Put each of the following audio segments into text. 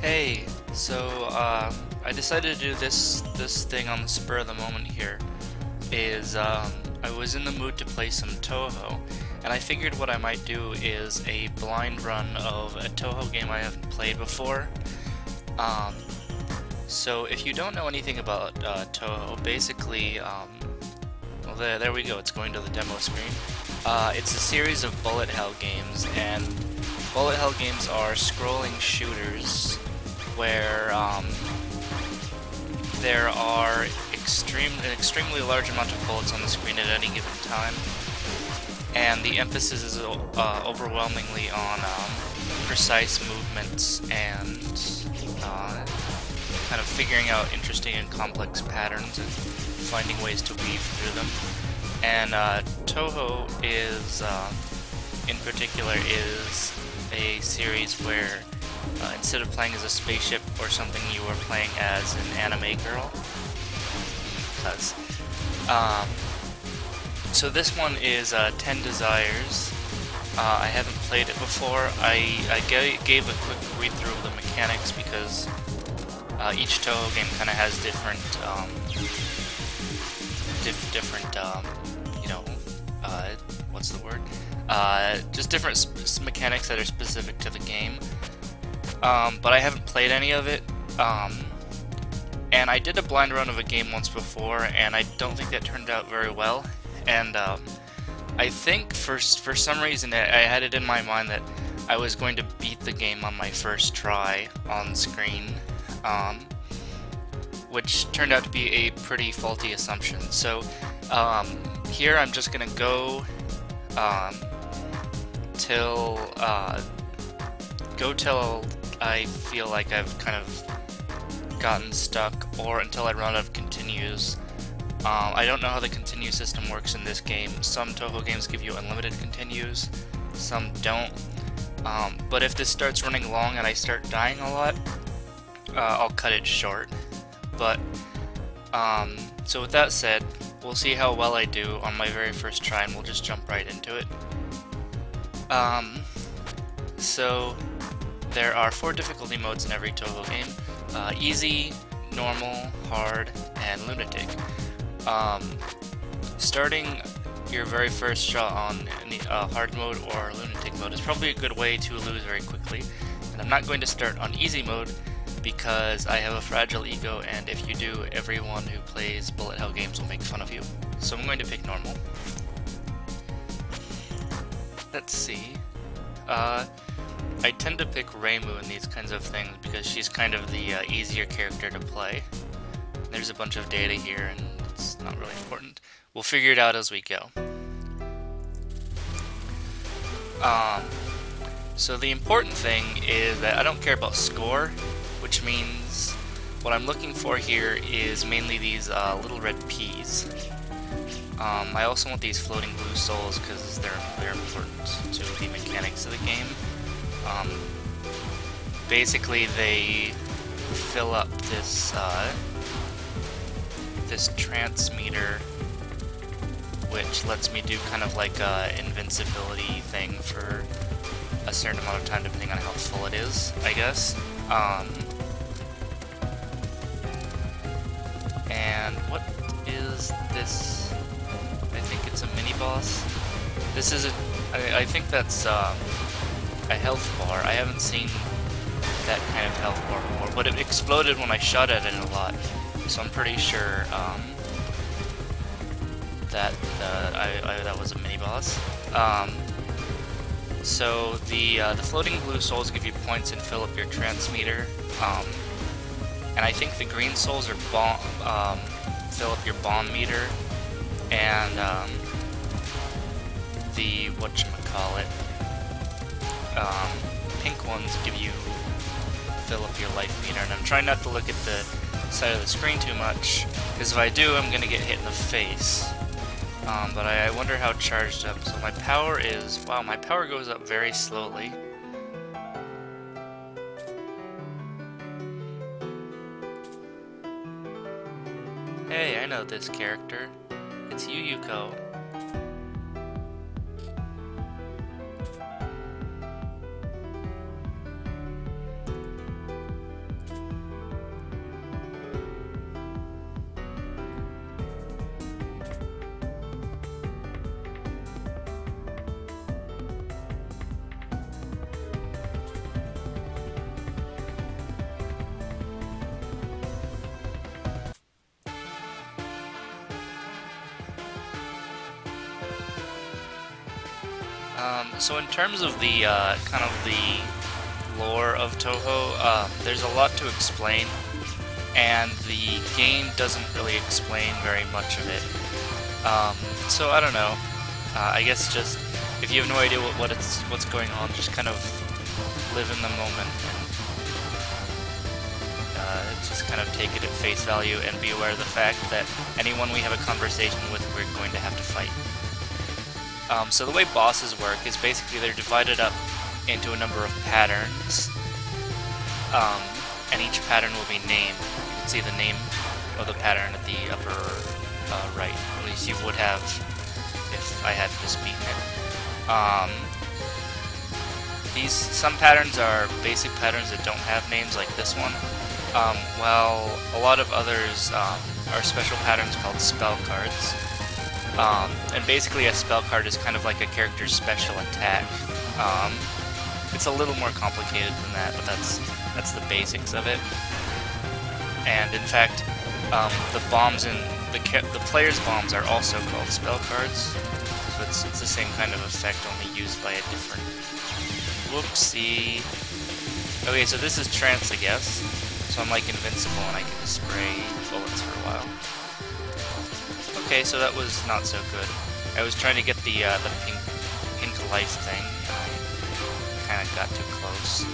Hey, I decided to do this thing on the spur of the moment here. I was in the mood to play some Touhou, and I figured what I might do is a blind run of a Touhou game I haven't played before. Um, so if you don't know anything about Touhou, basically, well there we go. It's going to the demo screen. It's a series of bullet hell games, and bullet hell games are scrolling shooters where there are an extremely large amount of bullets on the screen at any given time, and the emphasis is overwhelmingly on precise movements and kind of figuring out interesting and complex patterns and finding ways to weave through them. And Touhou is, in particular, is a series where instead of playing as a spaceship or something, you are playing as an anime girl. So this one is 10 Desires. I haven't played it before. I gave a quick read through of the mechanics because each Touhou game kind of has different, what's the word? Just different mechanics that are specific to the game. But I haven't played any of it. And I did a blind run of a game once before, and I don't think that turned out very well. And I think for some reason I had it in my mind that I was going to beat the game on my first try on screen, which turned out to be a pretty faulty assumption. So here I'm just gonna go till I feel like I've kind of gotten stuck, or until I run out of continues. I don't know how the continue system works in this game. Some Touhou games give you unlimited continues, some don't. But if this starts running long and I start dying a lot, I'll cut it short. But so with that said, we'll see how well I do on my very first try, and we'll just jump right into it. So there are 4 difficulty modes in every Touhou game: easy, normal, hard, and lunatic. Starting your very first shot on hard mode or lunatic mode is probably a good way to lose very quickly. And I'm not going to start on easy mode because I have a fragile ego, and if you do, everyone who plays bullet hell games will make fun of you. So I'm going to pick normal. Let's see. I tend to pick Reimu in these kinds of things because she's kind of the easier character to play. There's a bunch of data here, and it's not really important. We'll figure it out as we go. So the important thing is that I don't care about score, which means what I'm looking for here is mainly these little red peas. I also want these floating blue souls because they're important to the mechanics of the game. Basically, they fill up this this trance meter, which lets me do kind of like a invincibility thing for a certain amount of time, depending on how full it is, I guess. And what is this? I think it's a mini boss. This is I think that's a health bar. I haven't seen that kind of health bar before, but it exploded when I shot at it a lot, so I'm pretty sure that that was a mini boss. So the floating blue souls give you points and fill up your trance meter, and I think the green souls are fill up your bomb meter, and the whatchamacallit, pink ones give you fill up your life meter. And I'm trying not to look at the side of the screen too much, because if I do, I'm gonna get hit in the face. But I wonder how charged up. So my power is, wow, my power goes up very slowly. Hey, I know this character. It's Yuyuko. So in terms of the kind of the lore of Touhou, there's a lot to explain, and the game doesn't really explain very much of it. So I don't know. I guess just if you have no idea what's going on, just kind of live in the moment and just kind of take it at face value and be aware of the fact that anyone we have a conversation with, we're going to have to fight. So the way bosses work is basically they're divided up into a number of patterns, and each pattern will be named. You can see the name of the pattern at the upper right. At least you would have if I had just beaten it. Some patterns are basic patterns that don't have names, like this one, while a lot of others are special patterns called spell cards. And basically a spell card is kind of like a character's special attack. It's a little more complicated than that, but that's the basics of it. And in fact, the bombs in the player's bombs are also called spell cards. So it's the same kind of effect, only used by a different. Whoopsie. Okay, so this is trance, I guess. So I'm like invincible and I can just spray bullets for a while. Okay, so that was not so good. I was trying to get the pink life thing, and I kind of got too close.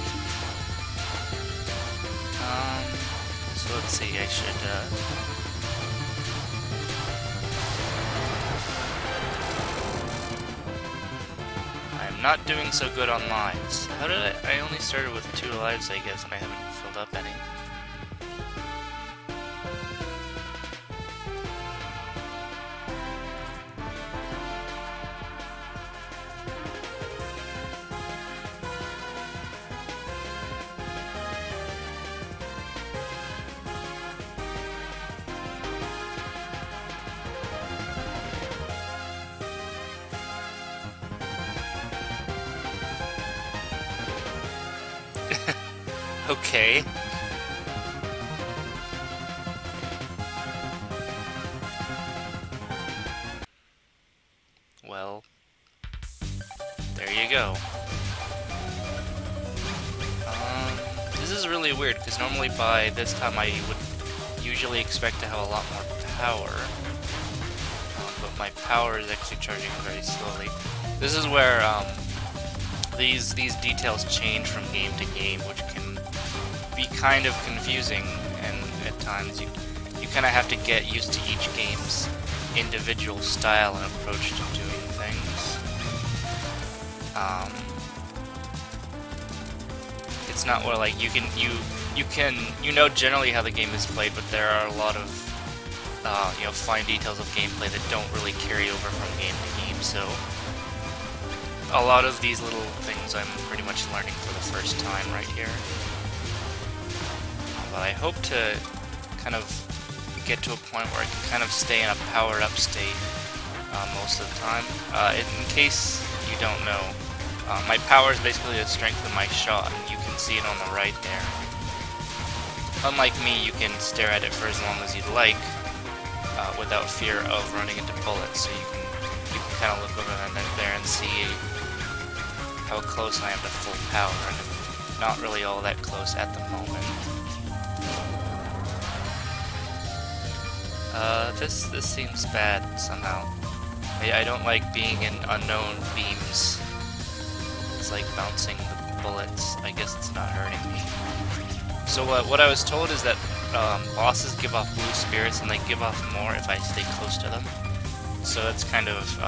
So let's see, I should, I'm not doing so good on lives. How did I only started with 2 lives, I guess, and I haven't filled up any. Okay. Well, there you go. This is really weird, because normally by this time I would usually expect to have a lot more power. But my power is actually charging very slowly. This is where these details change from game to game, which can be kind of confusing, and at times you kind of have to get used to each game's individual style and approach to doing things. It's not where like you know generally how the game is played, but there are a lot of fine details of gameplay that don't really carry over from game to game. So a lot of these little things I'm pretty much learning for the first time right here. But I hope to kind of get to a point where I can kind of stay in a powered up state most of the time. In case you don't know, my power is basically the strength of my shot, and you can see it on the right there. Unlike me, you can stare at it for as long as you'd like without fear of running into bullets, so you can kind of look over there and see how close I am to full power, and I'm not really all that close at the moment. This seems bad somehow. I don't like being in unknown beams. It's like bouncing the bullets. I guess it's not hurting me. So what I was told is that bosses give off blue spirits, and they give off more if I stay close to them. So that's kind of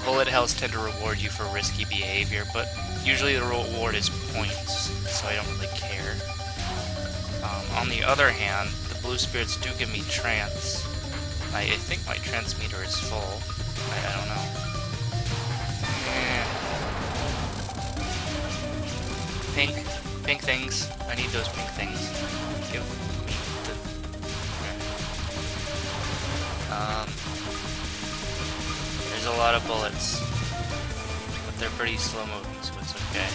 bullet hells tend to reward you for risky behavior, but usually the reward is points, so I don't really care. On the other hand, blue spirits do give me trance. I think my trance meter is full. I don't know. Pink things. I need those pink things. Give me the... There's a lot of bullets, but they're pretty slow moving, so it's okay.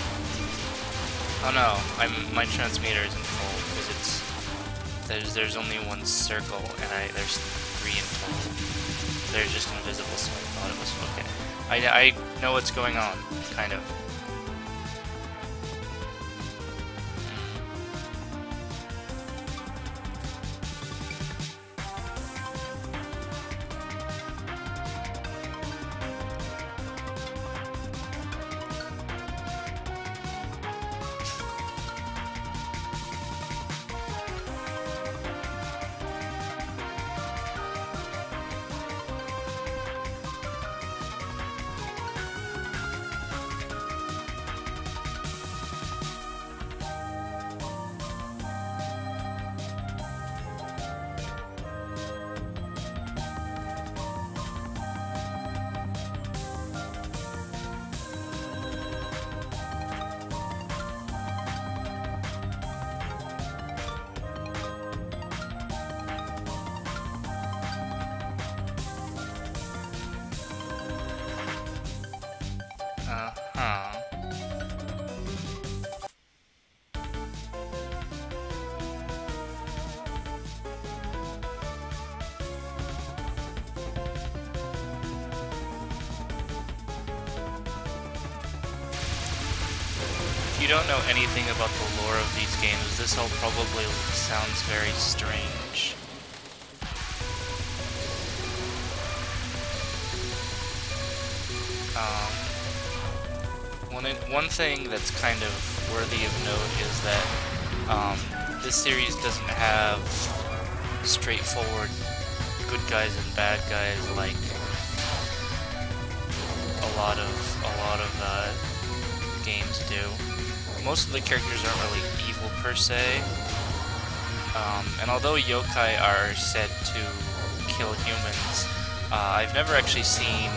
Oh no, my trance meter isn't full because there's only one circle, and there's 3 in total. They're just invisible, so I thought it was okay. know what's going on, kind of. Uh-huh. If you don't know anything about the lore of these games, this all probably sounds very strange. One thing that's kind of worthy of note is that this series doesn't have straightforward good guys and bad guys like a lot of games do. Most of the characters aren't really evil per se, and although yokai are said to kill humans, I've never actually seen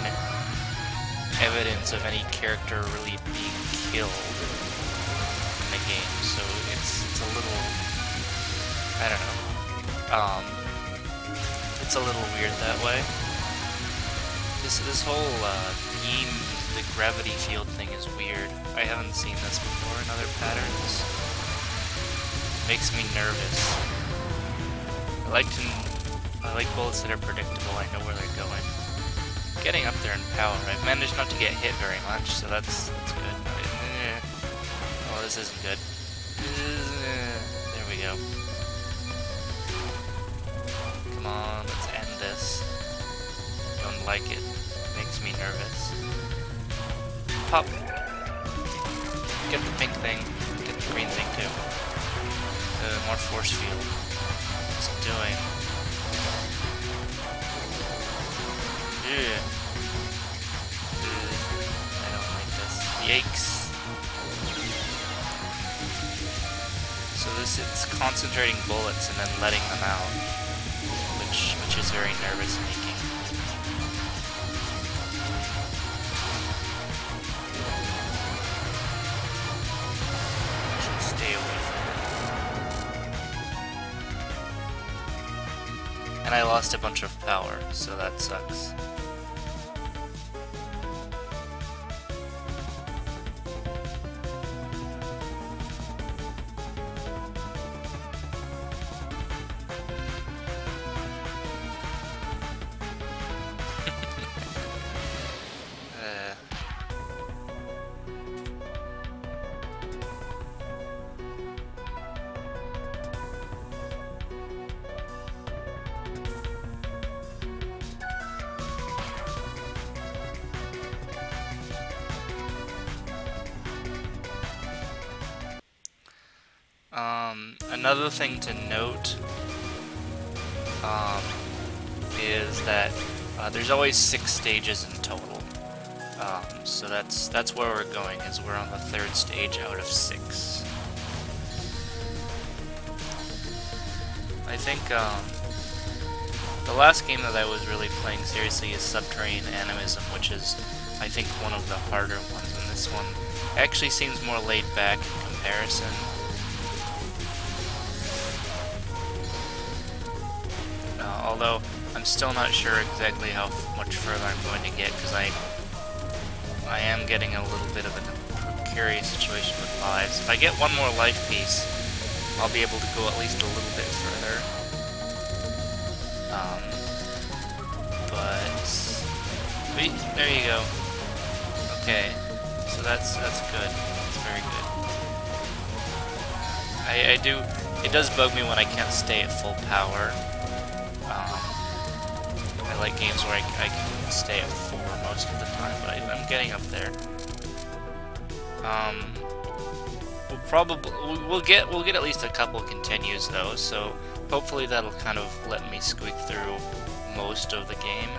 evidence of any character really being killed in the game, so it's a little, I don't know, it's a little weird that way. This whole beam, the gravity field thing is weird. I haven't seen this before in other patterns. Makes me nervous. I like bullets that are predictable. I know where they're going. Getting up there in power. I've managed not to get hit very much, so that's good. Oh, this isn't good. There we go. Come on, let's end this. Don't like it. Makes me nervous. Pop. Get the pink thing. Get the green thing too. More force field. What's it doing? Yeah. I don't like this. Yikes. So it's concentrating bullets and then letting them out, which is very nervous making. Should stay away from it. And I lost a bunch of power, so that sucks. Another thing to note is that there's always 6 stages in total. So that's where we're going, is we're on the 3rd stage out of 6. I think the last game that I was really playing seriously is Subterranean Animism, which is, I think, one of the harder ones, and this one actually seems more laid back in comparison. Although I'm still not sure exactly how much further I'm going to get, because I am getting a little bit of a precarious situation with lives. If I get one more life piece, I'll be able to go at least a little bit further. But wait, there you go. Okay, so that's good. That's very good. I do. It does bug me when I can't stay at full power. I like games where I can stay at 4 most of the time, but I'm getting up there. We'll get at least a couple continues though, so hopefully that'll kind of let me squeak through most of the game.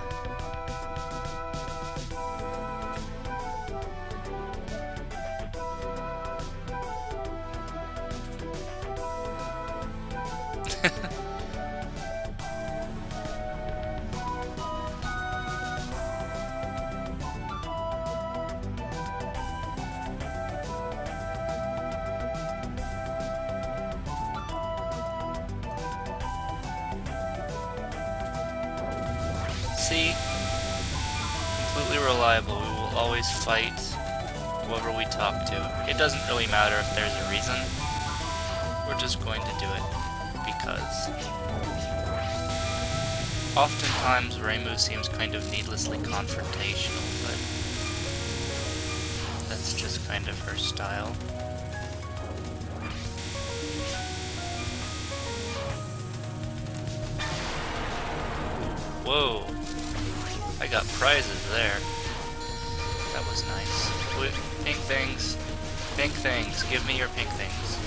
See? Completely reliable. We will always fight whoever we talk to. It doesn't really matter if there's a reason. We're just going to do it because. Oftentimes, Reimu seems kind of needlessly confrontational, but that's just kind of her style. Whoa. I got prizes there. That was nice. Pink things. Pink things. Give me your pink things.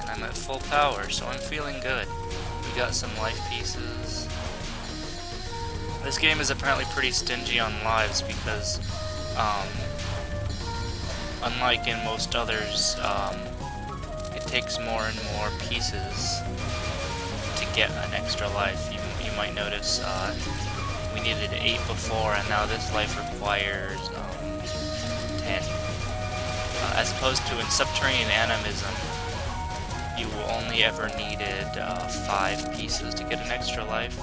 And I'm at full power, so I'm feeling good. We got some life pieces. This game is apparently pretty stingy on lives because, unlike in most others, it takes more and more pieces to get an extra life. You might notice we needed 8 before, and now this life requires 10. As opposed to in Subterranean Animism, you only ever needed 5 pieces to get an extra life.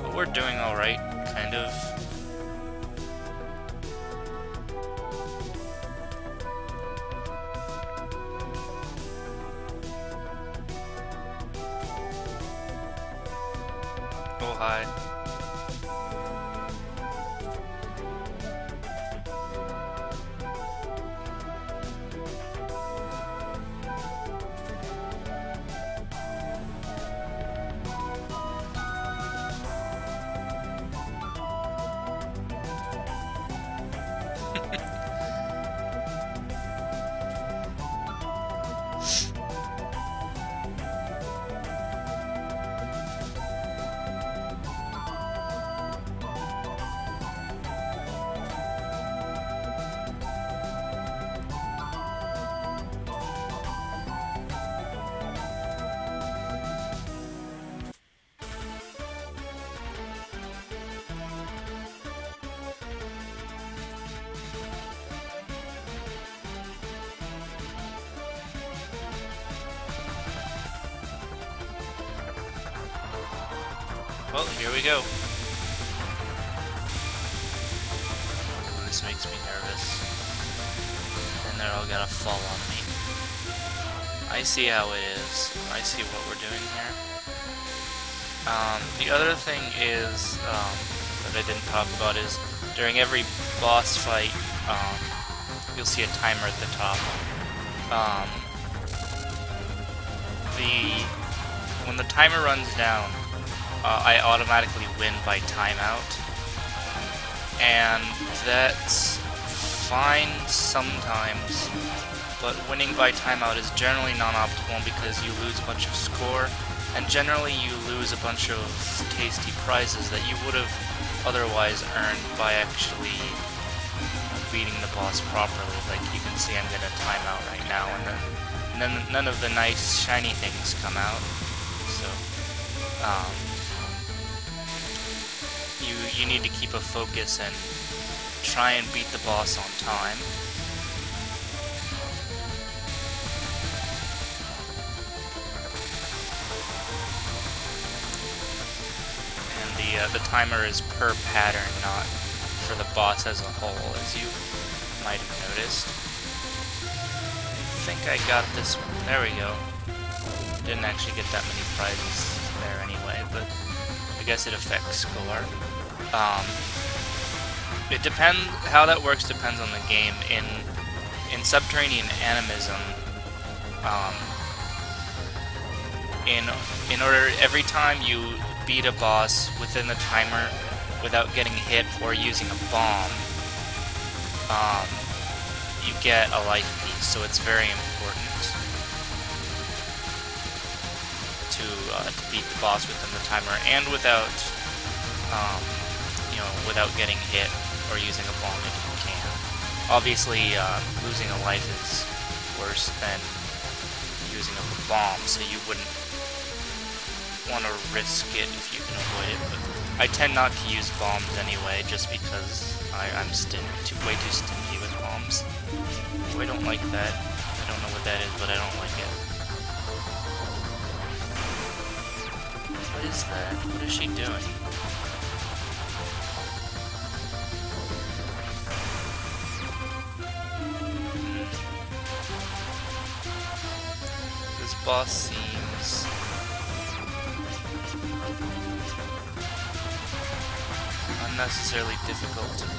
But we're doing alright, kind of. Oh, hi. Well, here we go. Ooh, this makes me nervous. And they're all gonna fall on me. I see how it is. I see what we're doing here. The other thing is, that I didn't talk about is, during every boss fight, you'll see a timer at the top. When the timer runs down, I automatically win by timeout, and that's fine sometimes, but winning by timeout is generally non-optimal because you lose a bunch of score, and generally you lose a bunch of tasty prizes that you would have otherwise earned by actually beating the boss properly. Like you can see I'm gonna timeout right now, and then none of the nice shiny things come out, so you need to keep a focus and try and beat the boss on time. And the timer is per pattern, not for the boss as a whole, as you might have noticed. I think I got this one. There we go. Didn't actually get that many prizes there anyway, but I guess it affects score. It depends, how that works depends on the game. In Subterranean Animism, in order, every time you beat a boss within the timer without getting hit or using a bomb, you get a life piece, so it's very important to beat the boss within the timer and without, without getting hit or using a bomb if you can. Obviously, losing a life is worse than using a bomb, so you wouldn't want to risk it if you can avoid it, but I tend not to use bombs anyway, just because I'm way too stingy with bombs. Oh, I don't like that. I don't know what that is, but I don't like it. What is that? What is she doing? This boss seems unnecessarily difficult to beat.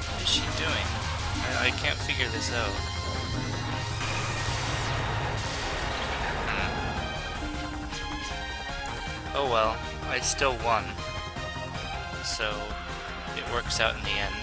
What is she doing? I can't figure this out. Oh well, I still won. So, it works out in the end.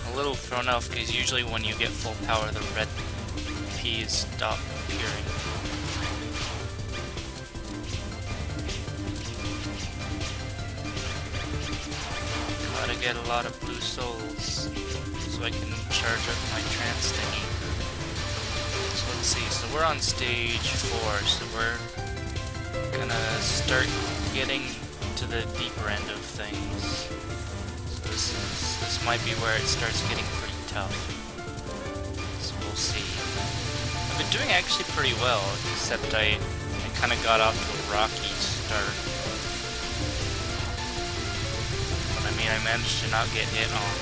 A little thrown off because usually when you get full power the red P's stop appearing. Gotta get a lot of blue souls so I can charge up my trance thingy. So let's see, so we're on stage 4, so we're gonna start getting to the deeper end of things. This might be where it starts getting pretty tough. So we'll see. I've been doing actually pretty well, except I kind of got off to a rocky start. But I mean, I managed to not get hit on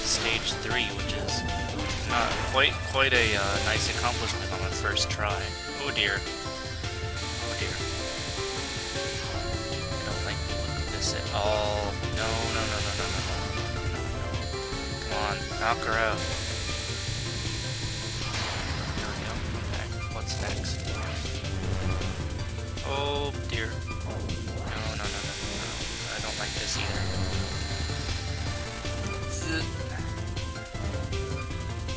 stage 3, which is not quite a nice accomplishment on the first try. Oh dear. Oh dear. I don't like the look of this at all. No. Come on, knock her out. There we go. Okay, what's next? Oh dear. No. I don't like this either.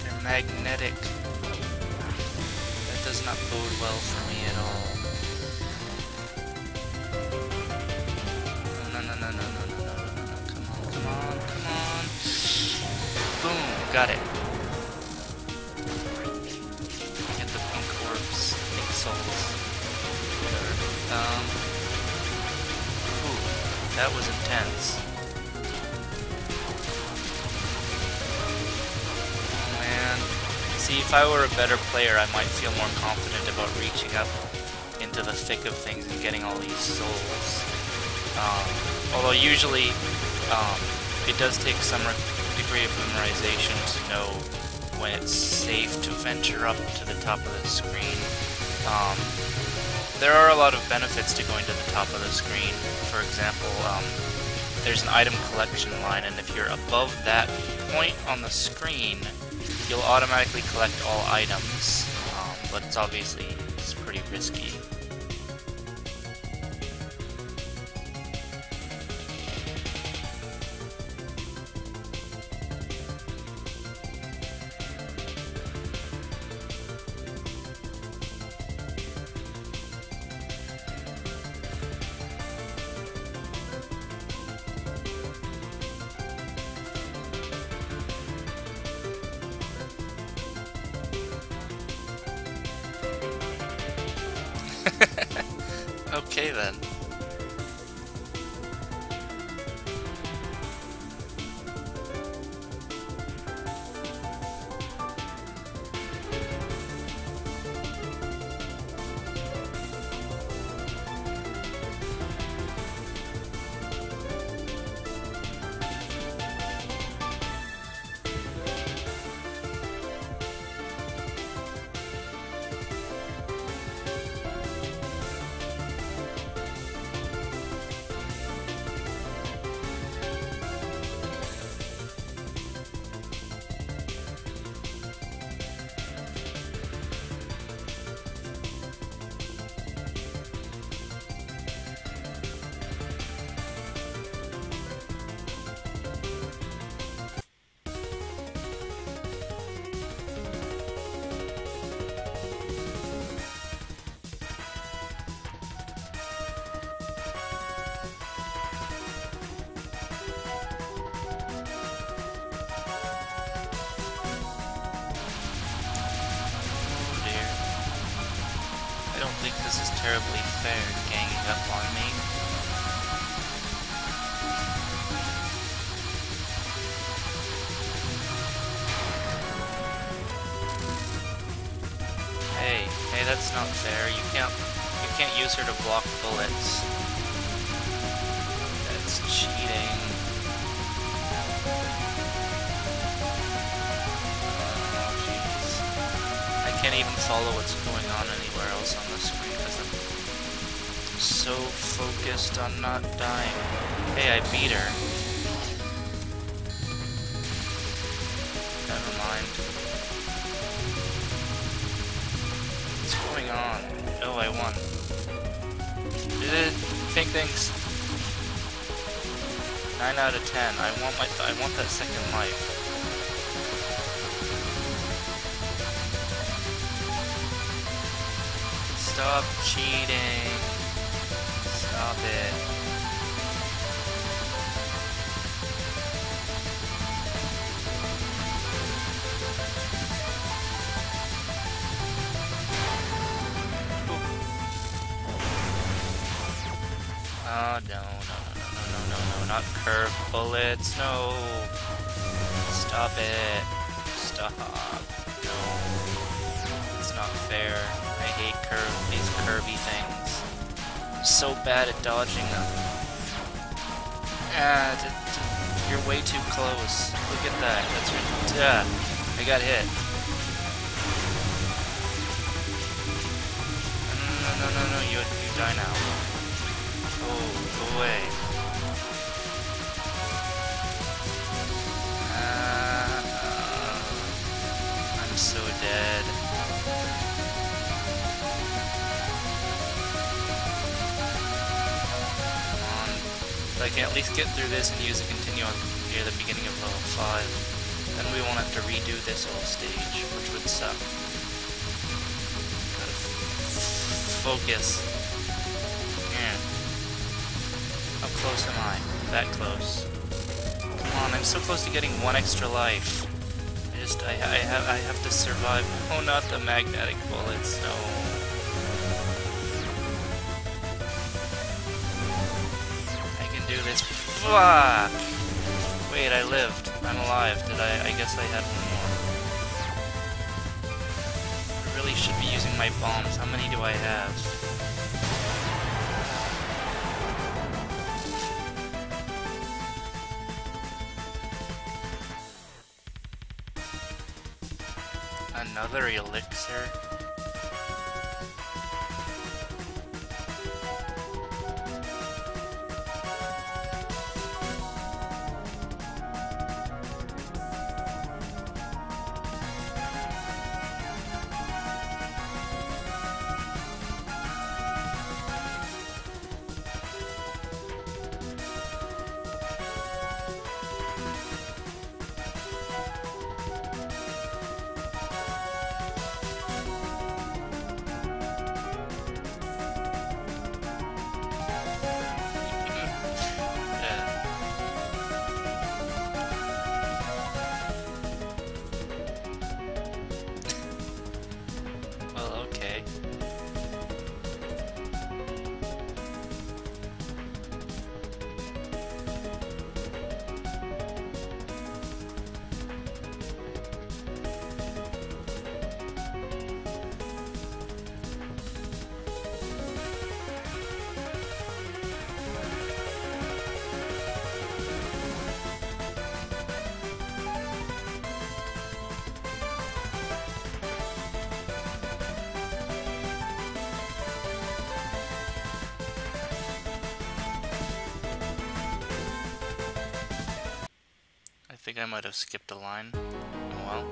They're magnetic. That does not bode well for me at all. No. Come on. Boom, got it. Get the pink orbs, pink souls. Ooh, that was intense. Oh man. See, if I were a better player, I might feel more confident about reaching up into the thick of things and getting all these souls. Although usually, it does take some degree of memorization to know when it's safe to venture up to the top of the screen. There are a lot of benefits to going to the top of the screen. For example, there's an item collection line, and if you're above that point on the screen, you'll automatically collect all items, but it's pretty risky. Okay then. I don't think this is terribly fair, ganging up on me. Hey, that's not fair. You can't use her to block bullets. That's cheating. Oh, jeez. I can't even follow what's going on anywhere else on the screen because I'm so focused on not dying. Hey, I beat her. Never mind. What's going on? Oh, I won. Pink things. 9 out of 10. I want that second life. Stop cheating. Stop it. Oh, no, not curved bullets, no. Stop it. Stop. No. It's not fair. I hate these curvy things. I'm so bad at dodging them. You're way too close. Look at that. That's I got hit. No, you die now. Oh, go away. I'm so dead. Come on. If I can at least get through this and use a continue near the beginning of level 5, then we won't have to redo this whole stage, which would suck. Gotta focus. Yeah. How close am I? That close. Come on, I'm so close to getting 1 extra life. I have to survive. Oh, not the magnetic bullets, no. I can do this. Fuck! Wait, I lived. I'm alive. I guess I had one more. I really should be using my bombs. How many do I have? Another elixir? think I might have skipped a line. Oh well.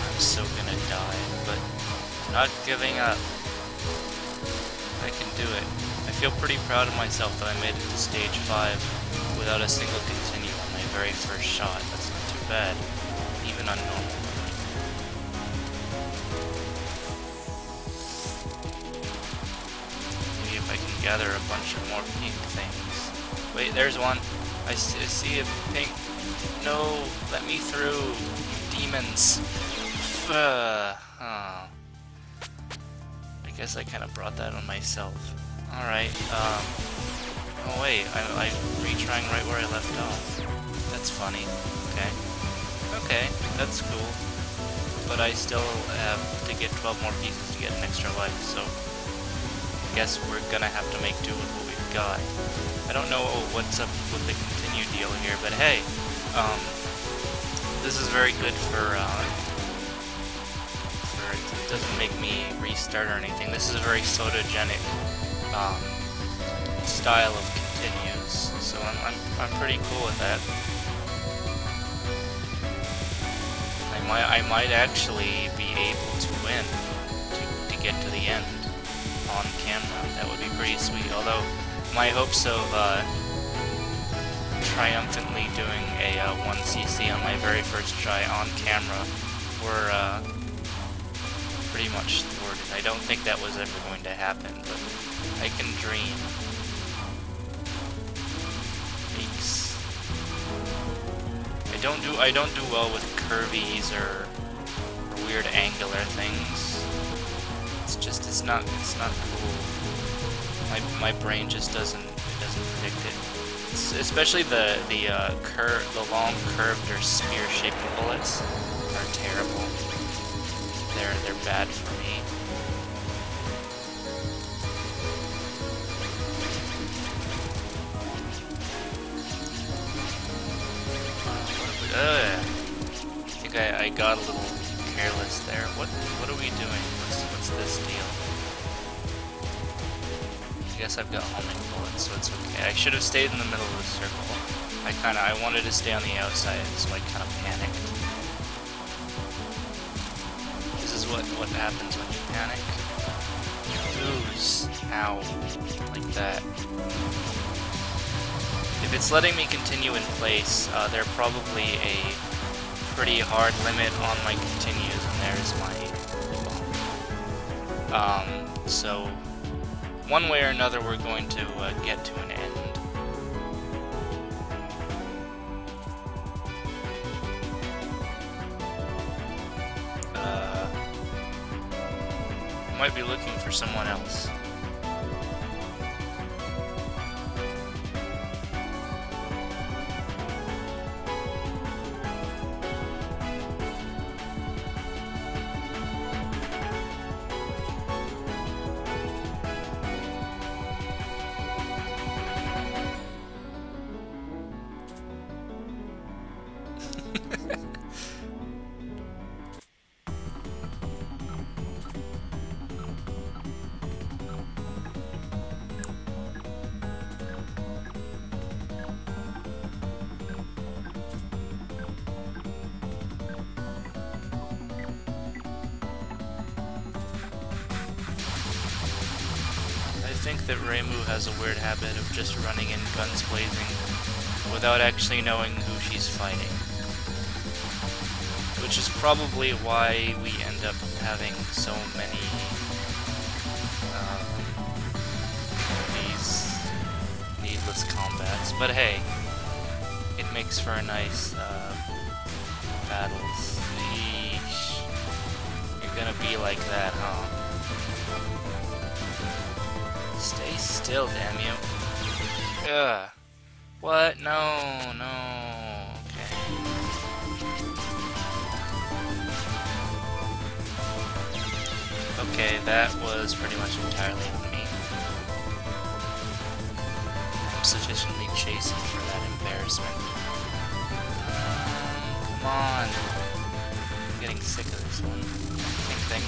I'm so gonna die, but not giving up. I can do it. I feel pretty proud of myself that I made it to stage 5 without a single continue on my very first shot. That's not too bad, even on normal. Maybe if I can gather a bunch of more pink things. Wait, there's one. I see a pink. No, let me through, you demons. Oh. I guess I kind of brought that on myself. Alright, oh wait, I'm retrying right where I left off. That's funny. Okay. Okay, that's cool. But I still have to get 12 more pieces to get an extra life, so I guess we're gonna have to make do with what we've got. I don't know what's up with the continue deal here, but hey, this is very good for it doesn't make me restart or anything. This is a very photogenic style of continues, so I'm pretty cool with that. I might actually be able to win to get to the end on camera. That would be pretty sweet. Although my hopes of triumphantly doing a 1cc on my very first try on camera were pretty much thwarted. I don't think that was ever going to happen, but I can dream. Weeks. I don't do well with curvies or weird angular things. It's not cool. My brain just doesn't predict it. Especially the long curved or spear shaped bullets are terrible. They're bad for me. I think I got a little careless there. What are we doing? What's this deal? I guess I've got homing bullets, so it's okay. I should have stayed in the middle of the circle. I wanted to stay on the outside, so I kind of panicked. This is what happens when you panic. You lose. Ow. Like that. If it's letting me continue in place, they're probably a pretty hard limit on my continues, and there's my bomb. So one way or another we're going to get to an end. Might be looking for someone else. I think that Reimu has a weird habit of just running in guns blazing without actually knowing who she's fighting. Which is probably why we end up having so many these needless combats. But hey, it makes for a nice battles. Eesh. You're gonna be like that, huh? Stay still, damn you. Ugh. What? No, no. Okay. Okay, that was pretty much entirely on me. I'm sufficiently chastened for that embarrassment. Come on. I'm getting sick of this one. Thing.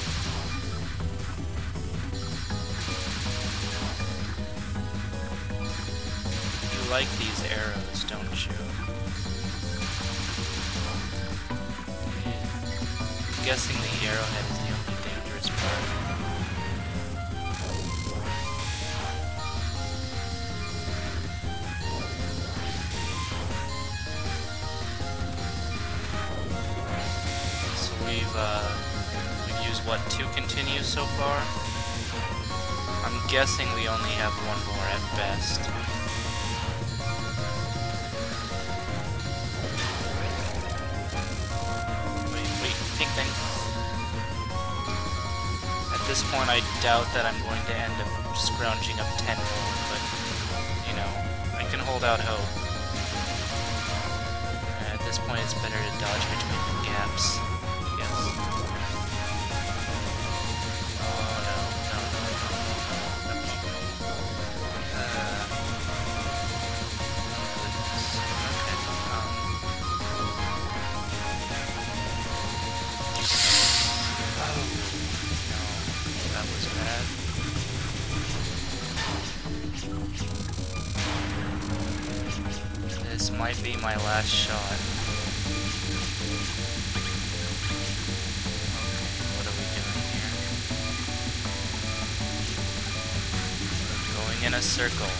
like these arrows, don't you? I'm guessing the arrowhead is the only dangerous part. So we've used what, 2 continues so far? I'm guessing we only have 1 more at best. Wait, pink thing. At this point, I doubt that I'm going to end up scrounging up 10 more, but, you know, I can hold out hope. At this point, it's better to dodge between the gaps, I guess. This might be my last shot. Okay, what are we doing here? Going in a circle.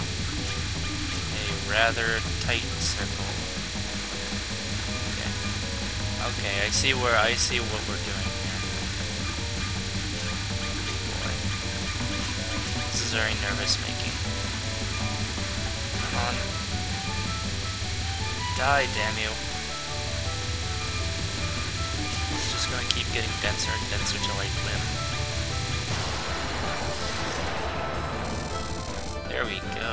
A rather tight circle. Okay. Okay, I see what we're doing here. Boy. This is very nervous making. Come on. Die, damn you. It's just gonna keep getting denser and denser till I win. There we go.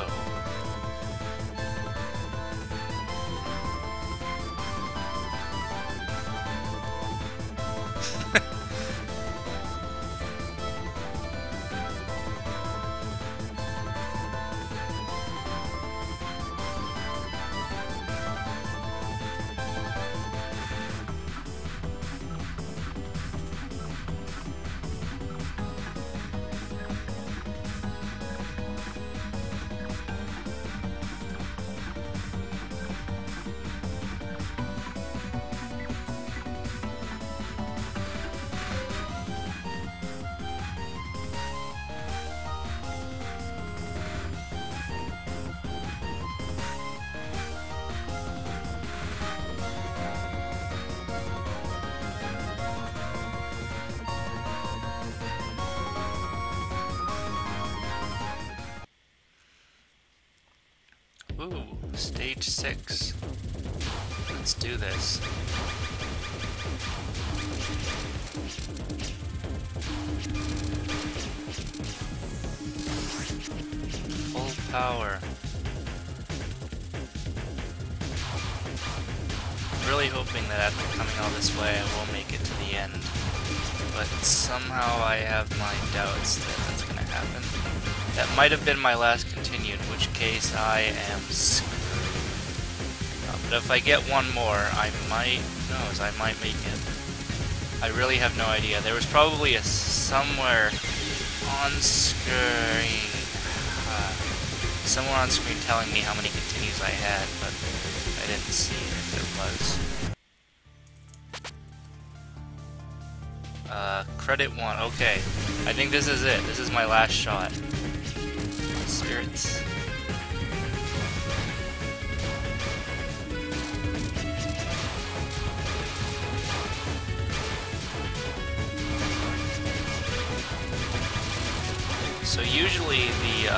Ooh, stage 6. Let's do this. Full power. I'm really hoping that after coming all this way I will make it to the end. But somehow I have my doubts that that's gonna happen. That might have been my last continued, in which case I am screwed. But if I get one more, I might, who knows, I might make it. I really have no idea. There was probably a somewhere on screen, somewhere on screen telling me how many continues I had, but I didn't see it if there was. Credit 1, okay. I think this is it. This is my last shot. Spirits. So usually the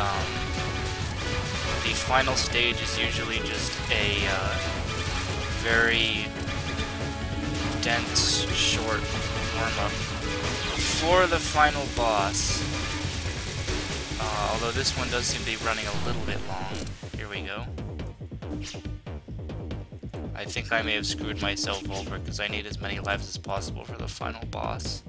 final stage is usually just a very dense, short warm-up for the final boss. Although this one does seem to be running a little bit long. Here we go. I think I may have screwed myself over because I need as many lives as possible for the final boss.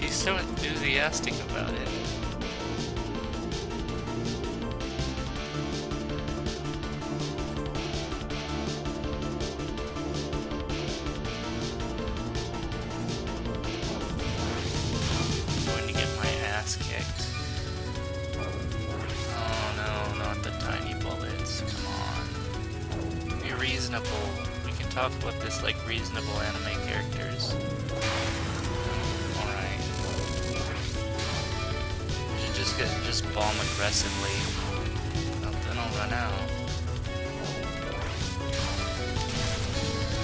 he's so enthusiastic about it. I'm going to get my ass kicked. Oh no, not the tiny bullets. Come on. Be reasonable. We can talk about this like reasonable anime characters. Alright. We should just bomb aggressively. Then I'll run out.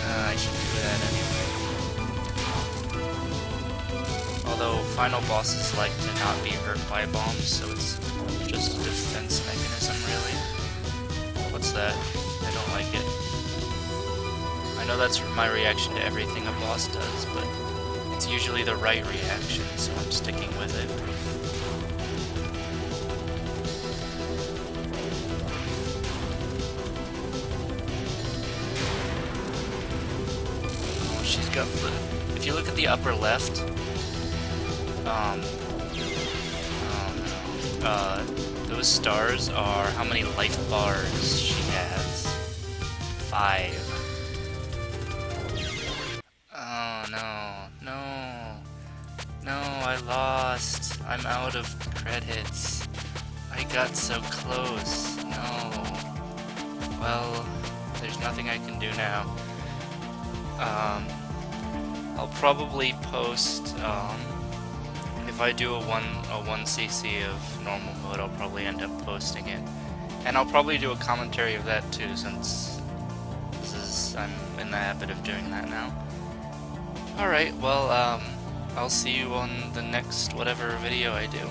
I should do that anyway. Although final bosses like to not be hurt by bombs, so it's just a defense mechanism, really. What's that? I don't like it. I know that's my reaction to everything a boss does, but it's usually the right reaction, so I'm sticking with it. Oh, she's got the... If you look at the upper left, those stars are how many life bars she has. 5. Oh no, no, I lost. I'm out of credits. I got so close. No. Well, there's nothing I can do now. I'll probably post, if I do a 1cc of normal mode, I'll probably end up posting it. And I'll probably do a commentary of that too, since I'm in the habit of doing that now. Alright, well, I'll see you on the next whatever video I do.